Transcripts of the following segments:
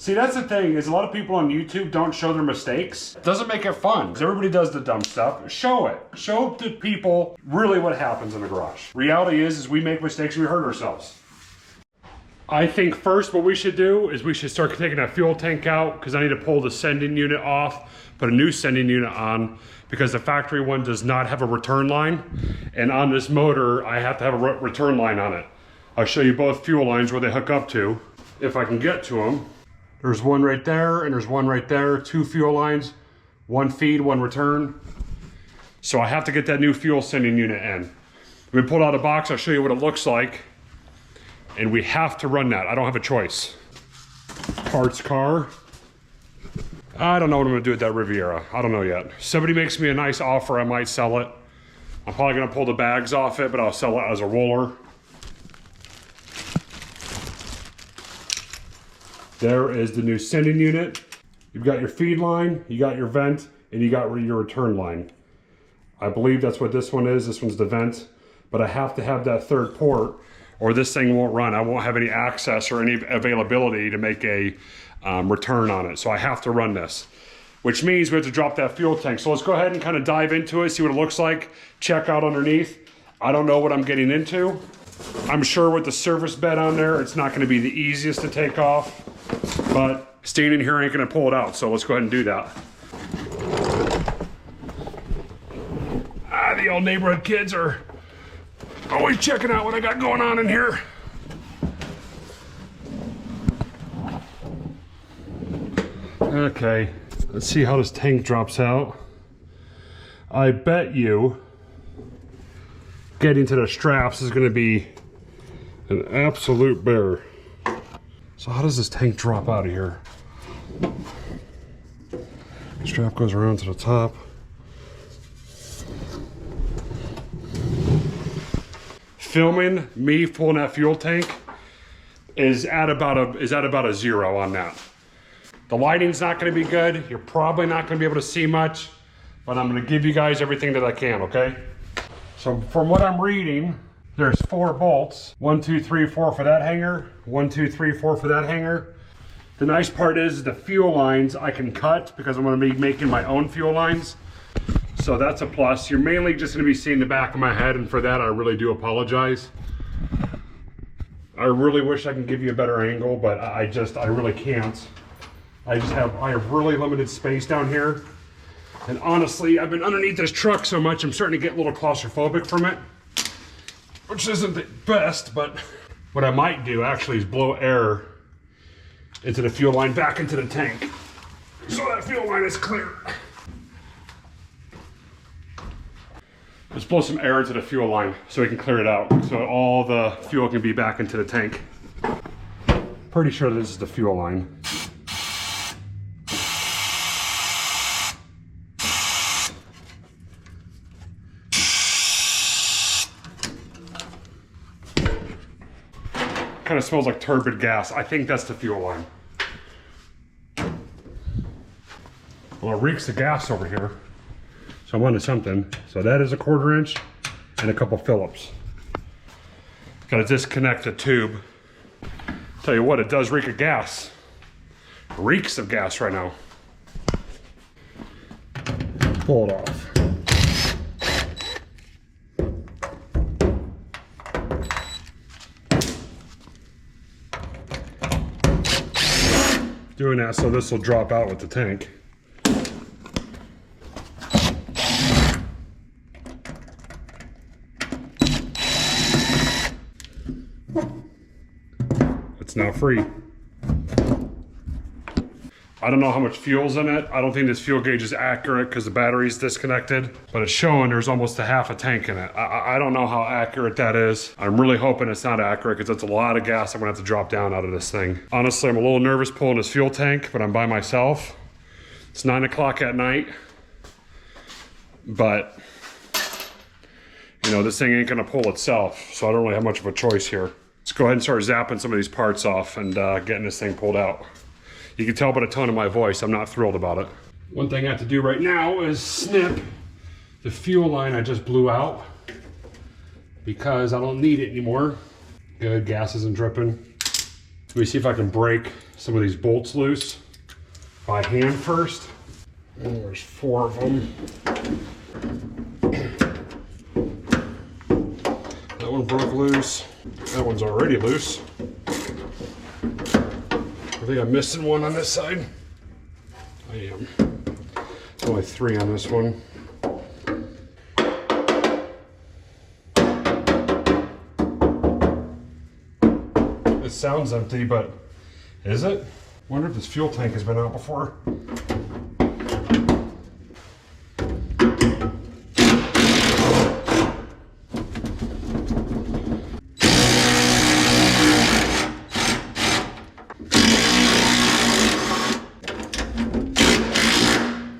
See, that's the thing, is a lot of people on YouTube don't show their mistakes. It doesn't make it fun, because everybody does the dumb stuff. Show it. Show the people really what happens in the garage. Reality is we make mistakes and we hurt ourselves. I think first what we should do is we should start taking that fuel tank out, because I need to pull the sending unit off, put a new sending unit on, because the factory one does not have a return line. And on this motor, I have to have a return line on it. I'll show you both fuel lines where they hook up to, if I can get to them. There's one right there, and there's one right there. 2 fuel lines, 1 feed, 1 return. So I have to get that new fuel sending unit in. We pulled out a box, I'll show you what it looks like. And we have to run that, I don't have a choice. Parts car. I don't know what I'm gonna do with that Riviera, I don't know yet. If somebody makes me a nice offer, I might sell it. I'm probably gonna pull the bags off it, but I'll sell it as a roller. There is the new sending unit. You've got your feed line, you got your vent, and you got your return line. I believe that's what this one is. This one's the vent, but I have to have that 3rd port or this thing won't run. I won't have any access or any availability to make a return on it. So I have to run this, which means we have to drop that fuel tank. So let's go ahead and kind of dive into it, see what it looks like, check out underneath. I don't know what I'm getting into. I'm sure with the service bed on there, it's not gonna be the easiest to take off, but staying in here ain't gonna pull it out. So let's go ahead and do that. The old neighborhood kids are always checking out what I got going on in here. Okay, let's see how this tank drops out. I bet you getting to the straps is gonna be an absolute bear. So how does this tank drop out of here? The strap goes around to the top. Filming me pulling that fuel tank is at about a 0 on that. The lighting's not gonna be good. You're probably not gonna be able to see much, but I'm gonna give you guys everything that I can, okay? So from what I'm reading, there's 4 bolts. 1, 2, 3, 4 for that hanger. 1, 2, 3, 4 for that hanger. The nice part is the fuel lines I can cut because I'm gonna be making my own fuel lines. So that's a plus. You're mainly just gonna be seeing the back of my head, and for that I really do apologize. I really wish I could give you a better angle, but I really can't. I have really limited space down here. And honestly, I've been underneath this truck so much, I'm starting to get a little claustrophobic from it, which isn't the best, but what I might do actually is blow air into the fuel line back into the tank, so that fuel line is clear. Let's blow some air into the fuel line so we can clear it out, so all the fuel can be back into the tank. Pretty sure this is the fuel line. Kind of smells like turbid gas. I think that's the fuel line. Well, it reeks of gas over here. So I'm onto something. So that is a 1/4 inch and a couple Phillips. Gotta disconnect the tube. Tell you what, it does reek of gas. Reeks of gas right now. Pull it off. Doing that so this will drop out with the tank. It's now free. I don't know how much fuel's in it. I don't think this fuel gauge is accurate because the battery's disconnected, but it's showing there's almost a half a tank in it. I don't know how accurate that is. I'm really hoping it's not accurate because that's a lot of gas I'm gonna have to drop down out of this thing. Honestly, I'm a little nervous pulling this fuel tank, but I'm by myself. It's 9 o'clock at night, but you know, this thing ain't gonna pull itself, so I don't really have much of a choice here. Let's go ahead and start zapping some of these parts off and getting this thing pulled out. You can tell by the tone of my voice, I'm not thrilled about it. One thing I have to do right now is snip the fuel line I just blew out because I don't need it anymore. Good, gas isn't dripping. Let me see if I can break some of these bolts loose by hand first. And there's 4 of them. That one broke loose. That one's already loose. I think I'm missing one on this side. I am. There's only 3 on this one. It sounds empty, but is it? Wonder if this fuel tank has been out before.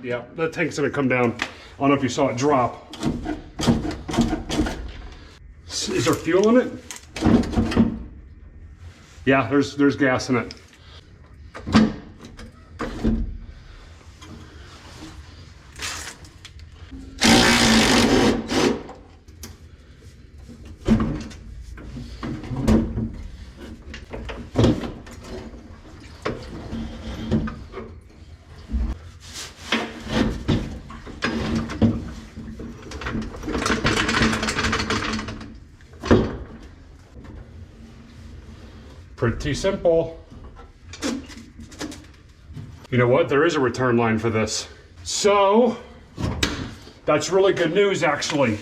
Yeah, that tank's gonna come down. I don't know if you saw it drop. Is there fuel in it? Yeah, there's gas in it. Pretty simple. You know what? There is a return line for this. So, that's really good news actually,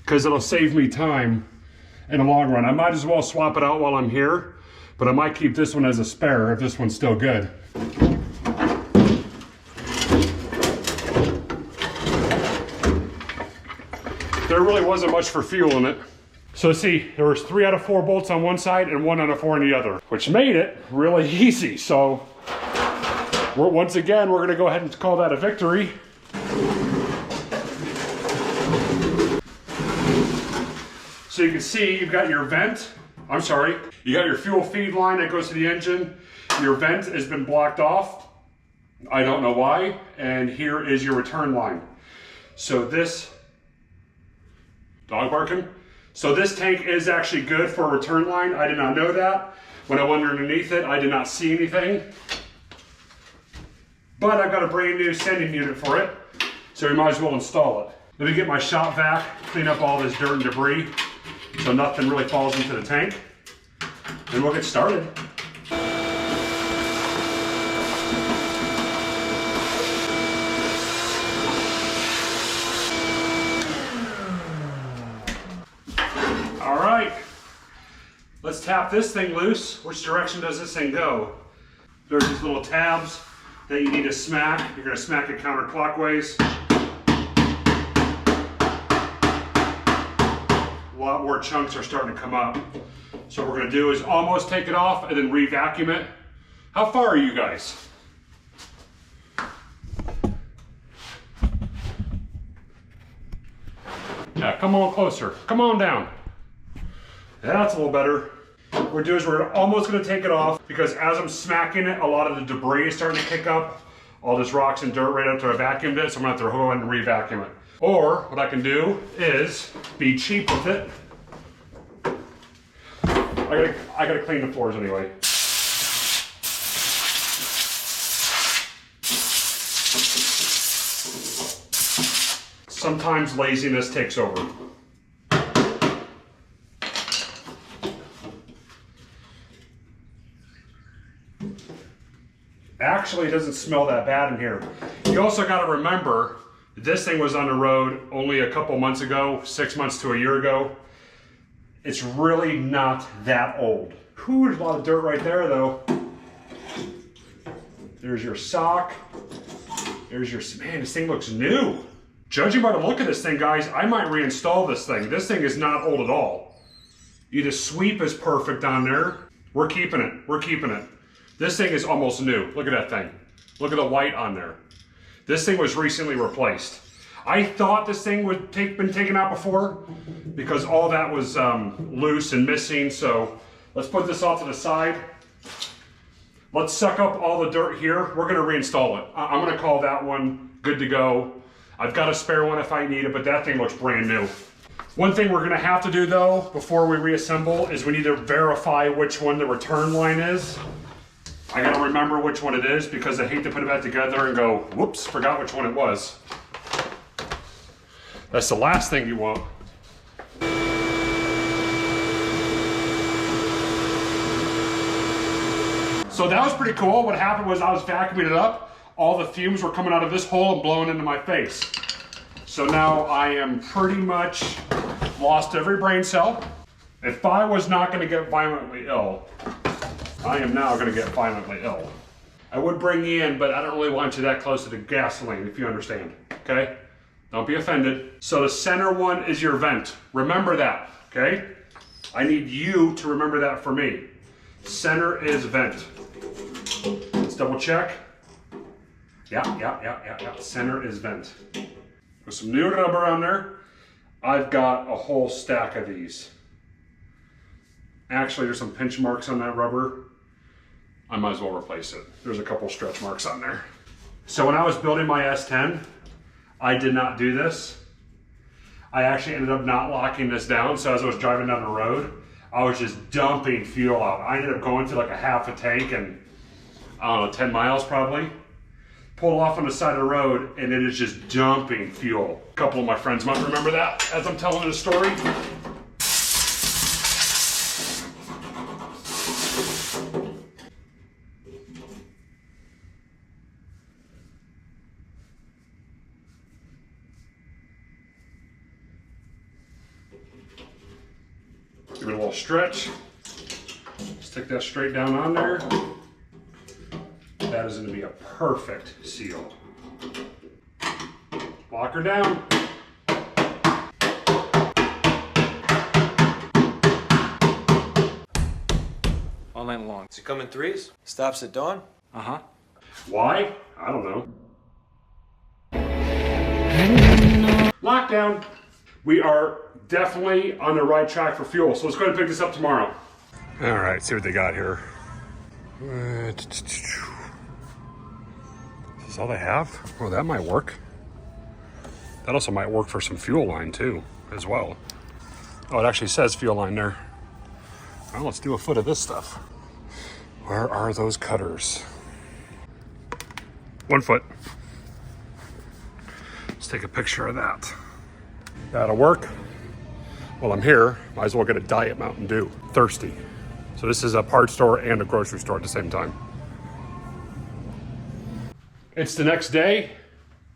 because it'll save me time in the long run. I might as well swap it out while I'm here, but I might keep this one as a spare if this one's still good. There really wasn't much for fuel in it. So see, there was 3 out of 4 bolts on one side and 1 out of 4 on the other, which made it really easy. So once again, we're gonna go ahead and call that a victory. So you can see you've got your vent, you got your fuel feed line that goes to the engine. Your vent has been blocked off. I don't know why. And here is your return line. So this, dog barking? So this tank is actually good for a return line. I did not know that. When I went underneath it, I did not see anything. But I've got a brand new sending unit for it, so we might as well install it. Let me get my shop vac, clean up all this dirt and debris so nothing really falls into the tank, and we'll get started. All right, let's tap this thing loose. Which direction does this thing go? There's these little tabs that you need to smack. You're gonna smack it counterclockwise. A lot more chunks are starting to come up. So what we're gonna do is almost take it off and then re-vacuum it. How far are you guys? Yeah, come on closer. Come on down. That's a little better. What we're doing is we're almost gonna take it off because as I'm smacking it, a lot of the debris is starting to kick up. All this rocks and dirt right after I vacuumed it, so I'm gonna have to go ahead and re-vacuum it. Or what I can do is be cheap with it. I gotta clean the floors anyway. Sometimes laziness takes over. Actually, it doesn't smell that bad in here. You also got to remember, this thing was on the road only a couple months ago, 6 months to a year ago. It's really not that old. Whew, there's a lot of dirt right there though. There's your sock. There's your, man, this thing looks new. Judging by the look of this thing, guys, I might reinstall this thing. This thing is not old at all. The sweep is perfect on there. We're keeping it, we're keeping it. This thing is almost new. Look at that thing. Look at the white on there. This thing was recently replaced. I thought this thing would been taken out before because all that was loose and missing. So let's put this off to the side. Let's suck up all the dirt here. We're gonna reinstall it. I'm gonna call that one good to go. I've got a spare one if I need it, but that thing looks brand new. One thing we're gonna have to do though, before we reassemble, is we need to verify which one the return line is. I gotta remember which one it is because I hate to put it back together and go, whoops, forgot which one it was. That's the last thing you want. So that was pretty cool. What happened was I was vacuuming it up. All the fumes were coming out of this hole and blowing into my face. So now I am pretty much lost every brain cell. If I was not gonna get violently ill, I am now gonna get violently ill. I would bring you in, but I don't really want you that close to the gasoline, if you understand, okay? Don't be offended. So the center one is your vent. Remember that, okay? I need you to remember that for me. Center is vent. Let's double check. Yeah. Center is vent. With some new rubber on there. I've got a whole stack of these. Actually, there's some pinch marks on that rubber. I might as well replace it. There's a couple stretch marks on there. So when I was building my S10, I did not do this. I actually ended up not locking this down. So as I was driving down the road, I was just dumping fuel out. I ended up going to like a half a tank and I don't know, 10 miles probably. Pulled off on the side of the road and it is just dumping fuel. A couple of my friends might remember that as I'm telling the story. Give it a little stretch. Stick that straight down on there. That is going to be a perfect seal. Lock her down. All night long. Does he come in threes? Stops at dawn? Uh-huh. Why? I don't know. Lockdown. We are definitely on the right track for fuel. So let's go ahead and pick this up tomorrow. All right, see what they got here. Is this all they have? Well, that might work. That also might work for some fuel line too, as well. Oh, it actually says fuel line there. Well, let's do a foot of this stuff. Where are those cutters? 1 foot. Let's take a picture of that. That'll work. Well, I'm here. Might as well get a Diet Mountain Dew. Thirsty. So this is a parts store and a grocery store at the same time. It's the next day.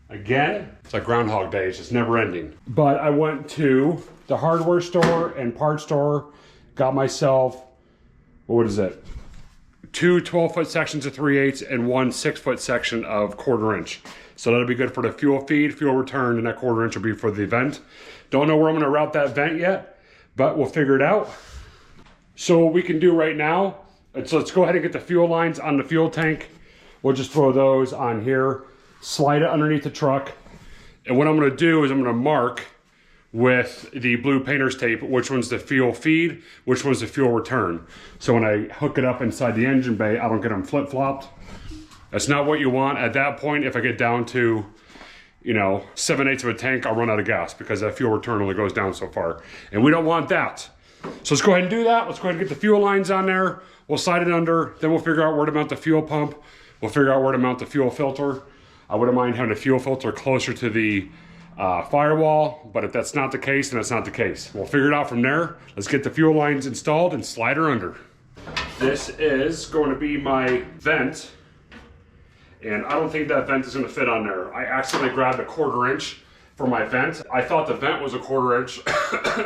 Again, it's like Groundhog Day. It's just never ending. But I went to the hardware store and parts store, got myself, what is it? 2 12-foot sections of 3/8 and 1 6-foot section of 1/4 inch. So that'll be good for the fuel feed, fuel return, and that 1/4 inch will be for the vent. Don't know where I'm gonna route that vent yet, but we'll figure it out. So what we can do right now, let's go ahead and get the fuel lines on the fuel tank. We'll just throw those on here, slide it underneath the truck. And what I'm gonna do is I'm gonna mark with the blue painter's tape, which one's the fuel feed, which one's the fuel return. So when I hook it up inside the engine bay, I don't get them flip-flopped. That's not what you want. At that point, if I get down to, 7/8 of a tank, I'll run out of gas because that fuel return only goes down so far. And we don't want that. So let's go ahead and do that. Let's go ahead and get the fuel lines on there. We'll slide it under, then we'll figure out where to mount the fuel pump. We'll figure out where to mount the fuel filter. I wouldn't mind having a fuel filter closer to the firewall, but if that's not the case, then that's not the case. We'll figure it out from there. Let's get the fuel lines installed and slide her under. This is going to be my vent, and I don't think that vent is going to fit on there. I accidentally grabbed a 1/4 inch for my vent. I thought the vent was a 1/4 inch.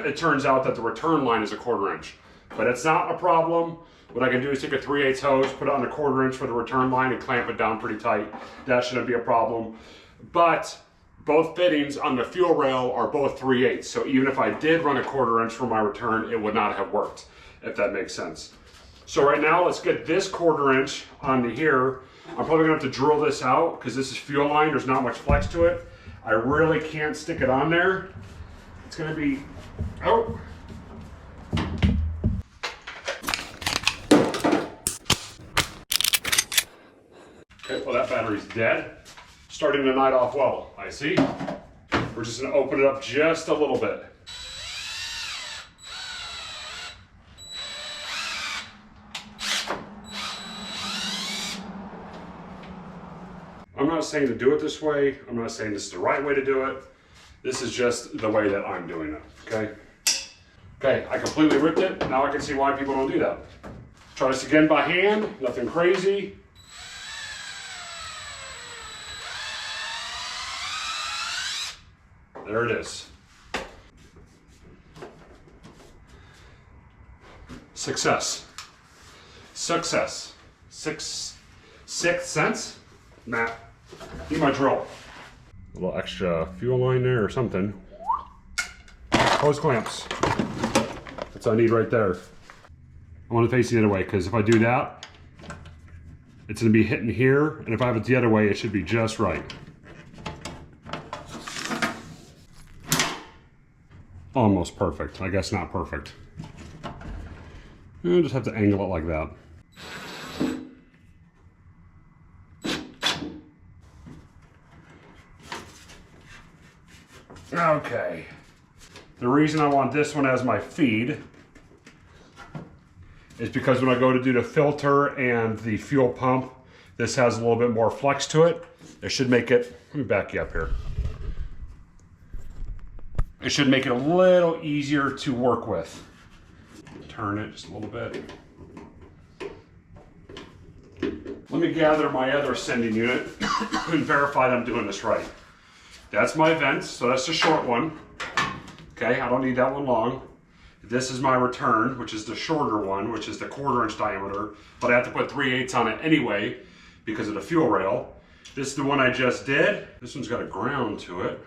It turns out that the return line is a 1/4 inch, but it's not a problem. What I can do is take a 3/8 hose, put it on a 1/4 inch for the return line and clamp it down pretty tight. That shouldn't be a problem. But both fittings on the fuel rail are both 3/8. So even if I did run a 1/4 inch for my return, it would not have worked, if that makes sense. So right now, let's get this 1/4 inch onto here. I'm probably gonna have to drill this out because this is fuel line. There's not much flex to it. I really can't stick it on there. It's gonna be, oh. Okay, well that battery's dead. Starting the night off well, I see. We're just gonna open it up just a little bit. I'm not saying to do it this way. I'm not saying this is the right way to do it. This is just the way that I'm doing it, okay? Okay, I completely ripped it. Now I can see why people don't do that. Try this again by hand, nothing crazy. There it is. Success. Success. Sixth sense? Nah. Need my drill. A little extra fuel line there or something. Hose clamps. That's what I need right there. I want to face it the other way because if I do that, it's going to be hitting here. And if I have it the other way, it should be just right. Almost perfect. I guess not perfect. I just have to angle it like that. Okay. The reason I want this one as my feed is because when I go to do the filter and the fuel pump, this has a little bit more flex to it. It should make it, let me back you up here. It should make it a little easier to work with. Turn it just a little bit. Let me gather my other sending unit and verify that I'm doing this right. That's my vent, so that's the short one. Okay, I don't need that one long. This is my return, which is the shorter one, which is the 1/4 inch diameter, but I have to put 3/8 on it anyway because of the fuel rail. This is the one I just did. This one's got a ground to it.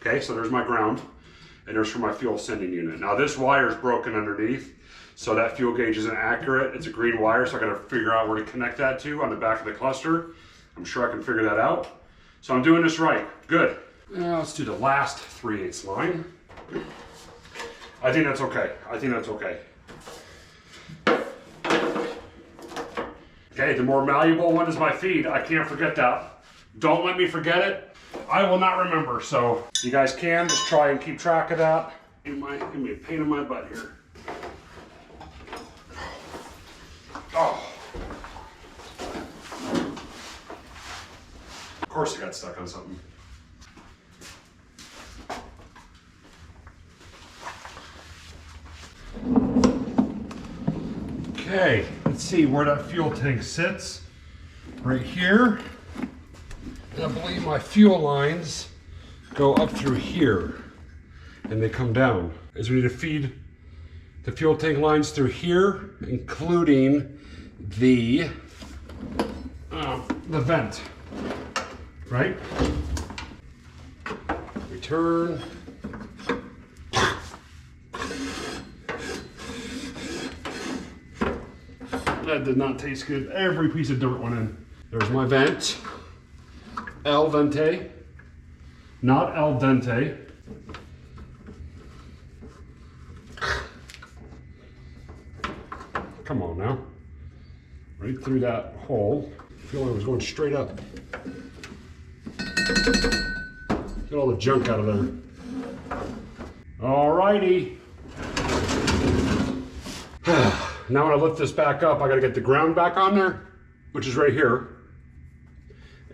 Okay, so there's my ground, and there's for my fuel sending unit. Now this wire is broken underneath, so that fuel gauge isn't accurate. It's a green wire, so I gotta figure out where to connect that to on the back of the cluster. I'm sure I can figure that out. So I'm doing this right, good. Now let's do the last 3/8 line. I think that's okay. I think that's okay. Okay, the more malleable one is my feed. I can't forget that. Don't let me forget it. I will not remember. So you guys can just try and keep track of that. Give me a pain in my butt here. Oh. Of course I got stuck on something. Okay, let's see where that fuel tank sits. Right here. And I believe my fuel lines go up through here and they come down. As we need to feed the fuel tank lines through here, including the vent, right? Return. That did not taste good. Every piece of dirt went in. There's my vent. El vente, not al dente. Come on now. Right through that hole. I feel like it was going straight up. Get all the junk out of there. Alrighty. Now when I lift this back up, I gotta get the ground back on there, which is right here.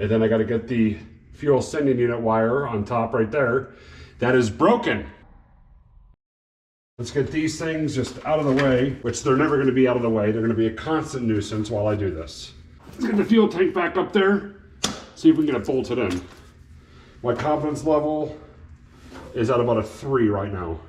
And then I gotta get the fuel sending unit wire on top right there. That is broken. Let's get these things just out of the way, which they're never gonna be out of the way. They're gonna be a constant nuisance while I do this. Let's get the fuel tank back up there. See if we can get it bolted in. My confidence level is at about a 3 right now.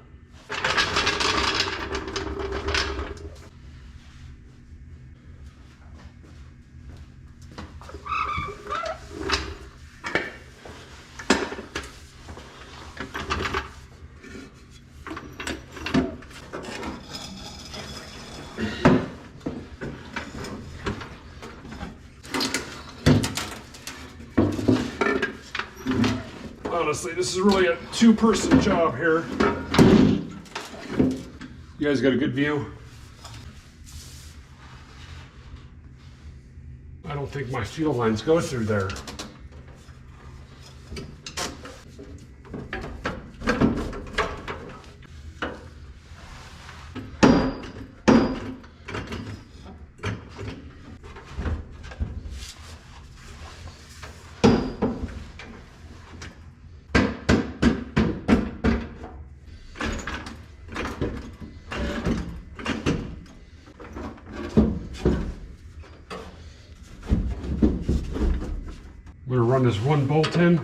Honestly, this is really a 2-person job here. You guys got a good view? I don't think my fuel lines go through there. gonna run this one bolt in.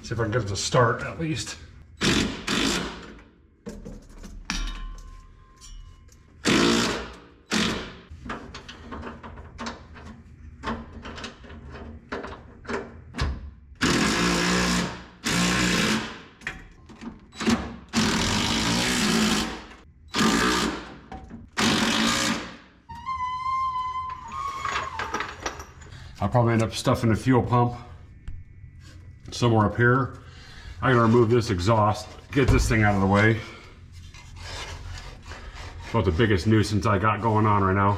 See if I can get it to start at least. I'll probably end up stuffing the fuel pump somewhere up here. I'm gonna remove this exhaust, get this thing out of the way. About the biggest nuisance I got going on right now.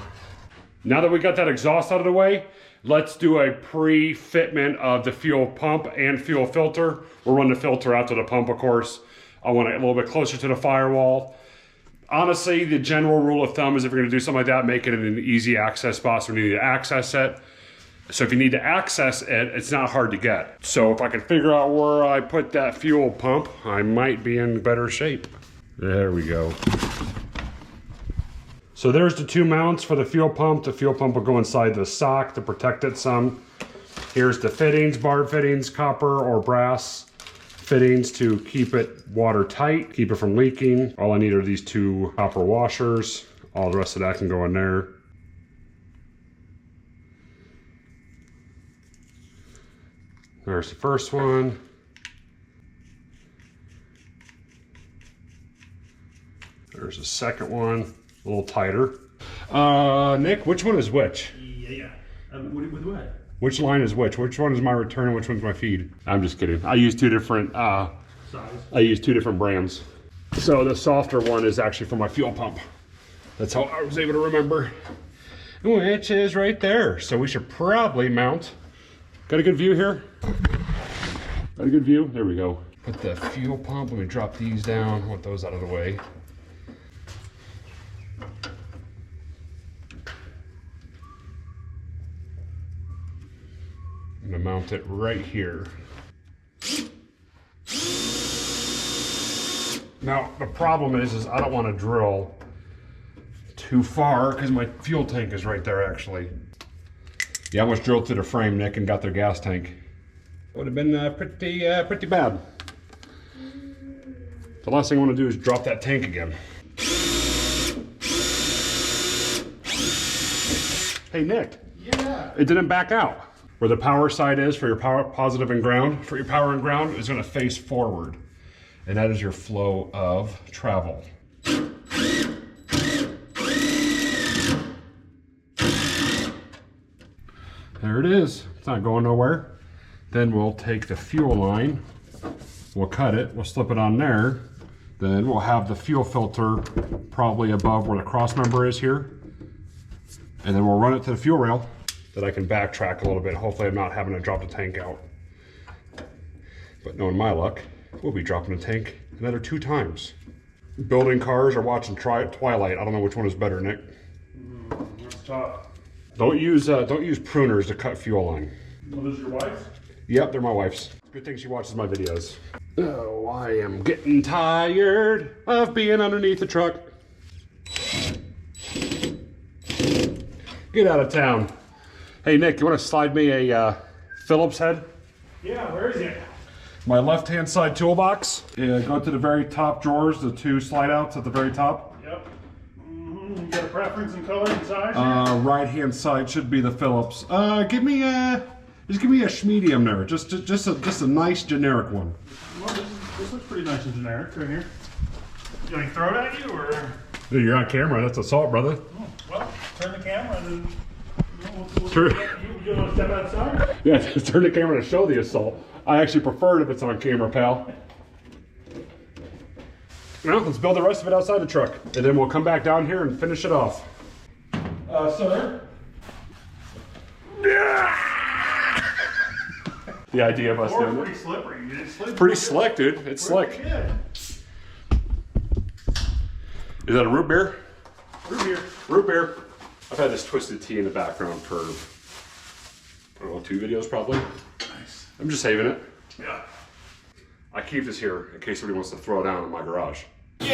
Now that we got that exhaust out of the way, let's do a pre-fitment of the fuel pump and fuel filter. We'll run the filter out to the pump, of course. I want it a little bit closer to the firewall. Honestly, the general rule of thumb is if you're gonna do something like that, make it in an easy access spot so we need to access it. So if you need to access it, it's not hard to get. So if I can figure out where I put that fuel pump, I might be in better shape. There we go. So there's the two mounts for the fuel pump. The fuel pump will go inside the sock to protect it some. Here's the fittings, barb fittings, copper or brass fittings to keep it watertight, keep it from leaking. All I need are these two copper washers. All the rest of that can go in there. There's the first one. There's the second one, a little tighter. Nick, which one is which? Yeah. With what? Which line is which? Which one is my return and which one's my feed? I'm just kidding. I use two different size. I use two different brands. So the softer one is actually for my fuel pump. That's how I was able to remember. Which is right there. So we should probably mount. Got a good view here? Got a good view? There we go. Put the fuel pump, let me drop these down, want those out of the way. I'm gonna mount it right here. Now, the problem is I don't want to drill too far because my fuel tank is right there actually. Yeah, I almost drilled through the frame, Nick, and got their gas tank. Would have been pretty bad. The last thing I want to do is drop that tank again. Hey, Nick. Yeah. It didn't back out. Where the power side is for your power, positive and ground, for your power and ground is going to face forward. And that is your flow of travel. There it is. It's not going nowhere. Then we'll take the fuel line, we'll cut it, we'll slip it on there. Then we'll have the fuel filter probably above where the cross member is here. And then we'll run it to the fuel rail. Then I can backtrack a little bit. Hopefully I'm not having to drop the tank out. But knowing my luck, we'll be dropping the tank another 2 times. Building cars or watching Twilight. I don't know which one is better, Nick. That's tough. Don't use pruners to cut fuel line. Well, those your wife's? Yep, they're my wife's. Good thing she watches my videos. Oh, I am getting tired of being underneath the truck. Get out of town. Hey, Nick, you want to slide me a Phillips head? Yeah, where is it? My left-hand side toolbox. Yeah, go to the very top drawers, the 2 slide outs at the very top. Yep. You got a preference in color and size? Right-hand side should be the Phillips. Give me a medium there. Just a nice generic one. Well, this looks pretty nice and generic right here. You want me to throw it at you, or? Dude, you're on camera. That's assault, brother. Oh, well, turn the camera and then Sure. You want to step outside? Yeah, just turn the camera to show the assault. I actually prefer it if it's on camera, pal. Now, let's build the rest of it outside the truck. And then we'll come back down here and finish it off. Sir? The idea of us doing Pretty it. slippery. It's Pretty slick, dude. It's slick. Good. Is that a root beer? Root beer. Root beer. I've had this Twisted Tea in the background for, I don't know, 2 videos probably. Nice. I'm just saving it. Yeah. I keep this here in case somebody wants to throw it down in my garage. Dude,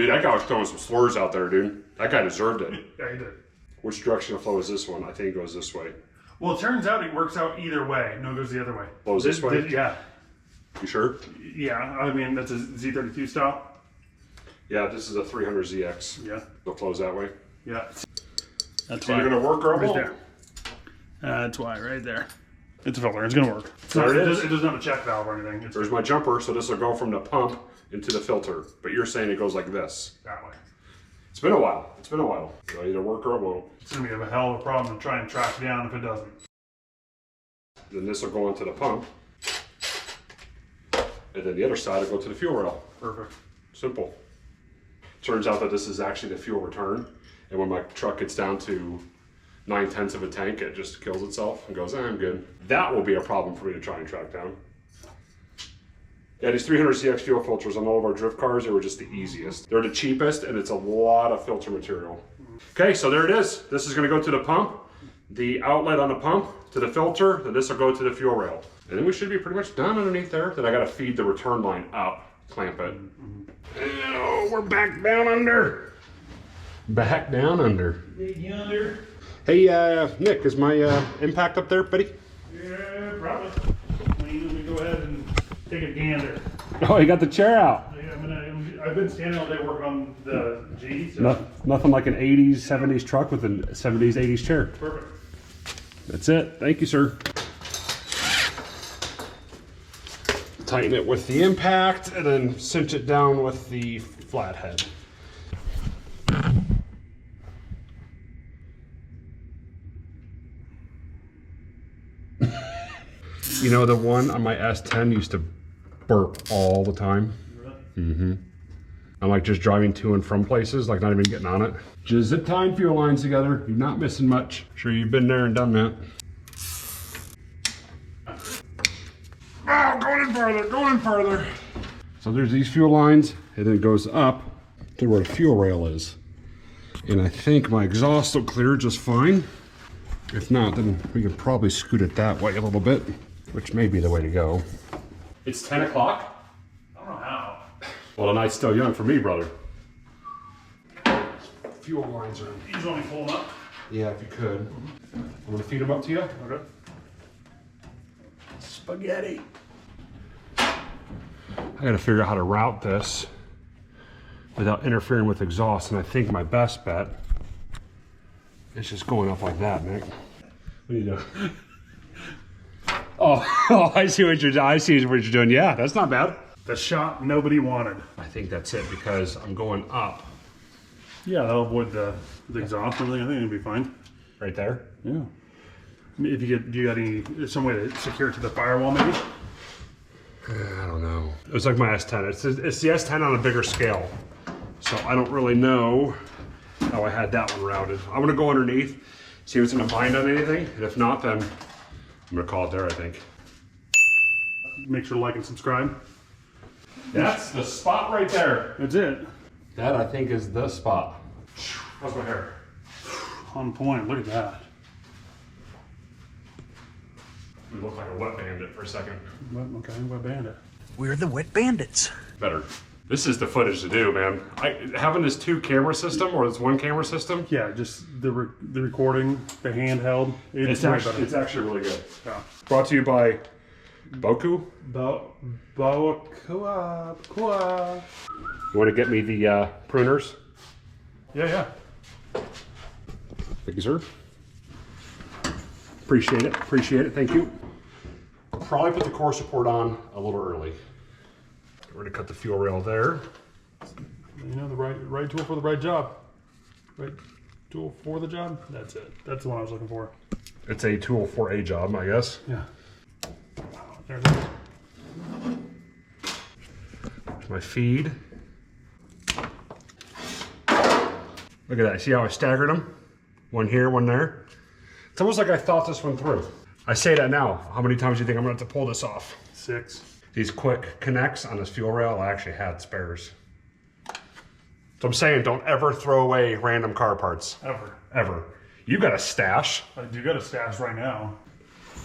that guy was throwing some slurs out there, dude. That guy deserved it. Yeah, he did. Which direction of flow is this one? I think it goes this way. Well, it turns out it works out either way. No, it goes the other way. Flows this way? Yeah. You sure? Yeah, I mean, that's a Z32 style. Yeah, this is a 300ZX. Yeah. It flows that way. Yeah. That's So why. you're going to work or Right there. That's why, right there. It's a filter. It's going to work. There it is. It doesn't have a check valve or anything. It's There's my jumper, so this will go from the pump into the filter. But you're saying it goes like this. that way. It's been a while. It's been a while. It'll either work or it won't. It's going to be a hell of a problem to try and track down if it doesn't. Then this will go into the pump. And then the other side will go to the fuel rail. Perfect. Simple. Turns out that this is actually the fuel return. And when my truck gets down to 9/10 of a tank, it just kills itself and goes, I'm good. That will be a problem for me to try and track down. Yeah, these 300CX fuel filters on all of our drift cars, they were just the easiest. They're the cheapest, and it's a lot of filter material. Okay, so there it is. This is gonna go to the pump, the outlet on the pump, to the filter, then this will go to the fuel rail. And then we should be pretty much done underneath there. Then I gotta feed the return line up, clamp it. Oh, we're back down under. Back down under. Dig yonder. Hey, Nick, is my impact up there, buddy? Yeah, probably. Let me go ahead and take a gander. Oh, you got the chair out. Yeah, I've been standing all day working on the G. So. Nothing like an 80s, 70s truck with a 70s, 80s chair. Perfect. That's it. Thank you, sir. Tighten it with the impact and then cinch it down with the flathead. You know, the one on my S10 used to burp all the time. Really? I'm like just driving to and from places, like not even getting on it. Just zip tying fuel lines together. You're not missing much. Sure, you've been there and done that. Oh, going in further, going in further. So there's these fuel lines, and then it goes up to where the fuel rail is. And I think my exhaust will clear just fine. If not, then we can probably scoot it that way a little bit, which may be the way to go. It's 10 o'clock. I don't know how. Well, the night's still young for me, brother. Fuel lines are... You just want me to pull them up? Yeah, if you could. I'm gonna feed them up to you. Okay. Spaghetti. I gotta figure out how to route this without interfering with exhaust, and I think my best bet is just going up like that, Nick. What are you doing? Oh, I see what you're doing. I see what you're doing. Yeah, that's not bad. The shot nobody wanted. I think that's it because I'm going up. Yeah, that'll avoid the exhaust and everything. I think it'll be fine. Right there? Yeah. I mean, if you get, do you got any, some way to secure it to the firewall maybe? I don't know. It was like my S10. It's the S10 on a bigger scale. So I don't really know how I had that one routed. I'm gonna go underneath, see if it's gonna bind on anything. And if not, then I'm gonna call it there, I think. Make sure to like and subscribe. That's the spot right there. That's it. That, I think, is the spot. How's my hair? On point, look at that. You look like a wet bandit for a second. Okay, what bandit? We're the Wet Bandits. Better. This is the footage to do, man. Having this 2 camera system or this 1 camera system. Yeah, just the recording, the handheld. It's actually really good. Yeah. Brought to you by Boku. Boakua. You want to get me the pruners? Yeah. Thank you, sir. Appreciate it, thank you. I'll probably put the core support on a little early. We're gonna cut the fuel rail there. You know, the right tool for the right job. Right tool for the job? That's it. That's the one I was looking for. It's a tool for a job, I guess. Yeah. There it is. There's my feed. Look at that, see how I staggered them? One here, one there. It's almost like I thought this one through. I say that now. How many times do you think I'm gonna have to pull this off? 6. These quick connects on this fuel rail, I actually had spares. So I'm saying don't ever throw away random car parts. Ever. You got a stash. I do got a stash right now.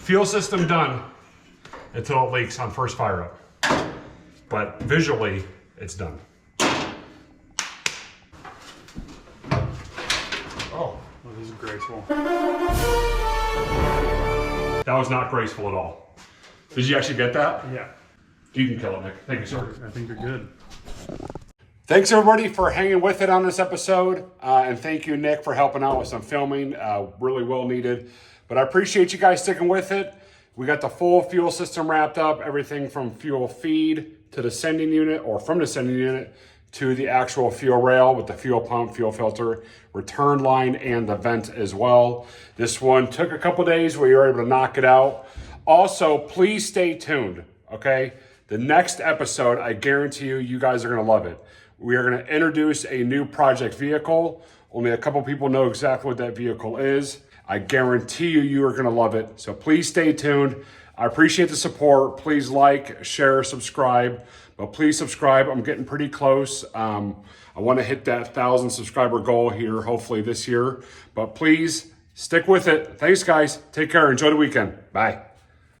Fuel system done until it leaks on first fire up. But visually, it's done. Oh, Well, these graceful. That was not graceful at all. Did you actually get that? Yeah. You can kill it, Nick. Thank you, sir. I think you're good. Thanks everybody for hanging with it on this episode. And thank you, Nick, for helping out with some filming. Really well needed. But I appreciate you guys sticking with it. We got the full fuel system wrapped up, everything from fuel feed to the sending unit, or from the sending unit to the actual fuel rail with the fuel pump, fuel filter, return line, and the vent as well. This one took a couple days where you were able to knock it out. Also, please stay tuned, okay? The next episode, I guarantee you, you guys are gonna love it. We are gonna introduce a new project vehicle. Only a couple people know exactly what that vehicle is. I guarantee you, you are gonna love it. So please stay tuned. I appreciate the support. Please like, share, subscribe, but please subscribe. I'm getting pretty close. I wanna hit that 1,000 subscriber goal here, hopefully this year, but please stick with it. Thanks guys, take care, enjoy the weekend, bye.